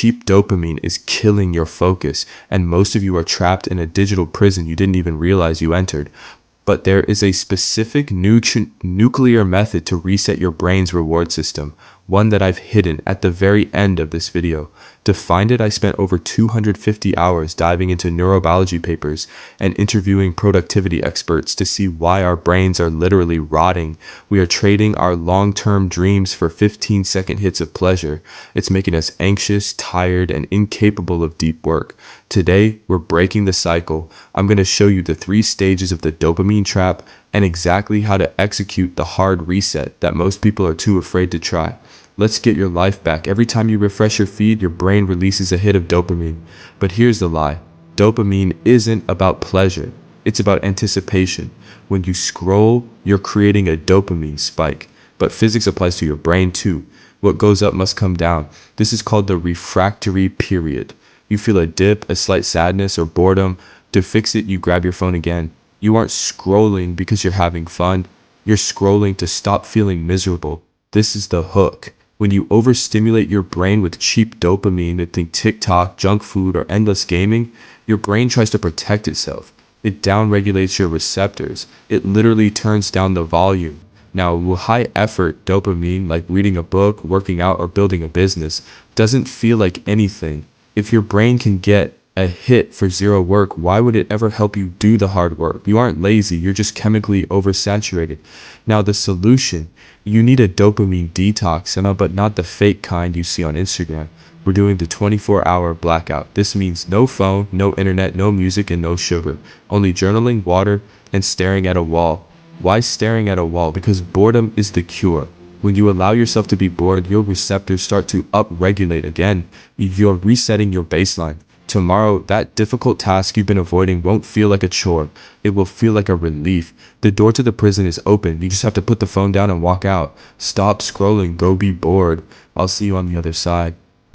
cheap dopamine is killing your focus, and most of you are trapped in a digital prison you didn't even realize you entered. But there is a specific nuclear method to reset your brain's reward system, one that I've hidden at the very end of this video. To find it, I spent over 250 hours diving into neurobiology papers and interviewing productivity experts to see why our brains are literally rotting. We are trading our long-term dreams for 15-second hits of pleasure. It's making us anxious, tired, and incapable of deep work. Today, we're breaking the cycle. I'm going to show you the 3 stages of the dopamine trap and exactly how to execute the hard reset that most people are too afraid to try. Let's get your life back. Every time you refresh your feed, your brain releases a hit of dopamine. But here's the lie. Dopamine isn't about pleasure. It's about anticipation. When you scroll, you're creating a dopamine spike. But physics applies to your brain too. What goes up must come down. This is called the refractory period. You feel a dip, a slight sadness, or boredom. To fix it, you grab your phone again. You aren't scrolling because you're having fun. You're scrolling to stop feeling miserable. This is the hook. When you overstimulate your brain with cheap dopamine, think TikTok, junk food, or endless gaming, your brain tries to protect itself. It downregulates your receptors. It literally turns down the volume. Now, high effort dopamine, like reading a book, working out, or building a business, doesn't feel like anything. If your brain can get a hit for zero work, why would it ever help you do the hard work? You aren't lazy, you're just chemically oversaturated. Now the solution, you need a dopamine detox, but not the fake kind you see on Instagram. We're doing the 24-hour blackout. This means no phone, no internet, no music, and no sugar. Only journaling, water, and staring at a wall. Why staring at a wall? Because boredom is the cure. When you allow yourself to be bored, your receptors start to upregulate again. You're resetting your baseline. Tomorrow, that difficult task you've been avoiding won't feel like a chore. It will feel like a relief. The door to the prison is open. You just have to put the phone down and walk out. Stop scrolling. Go be bored. I'll see you on the other side.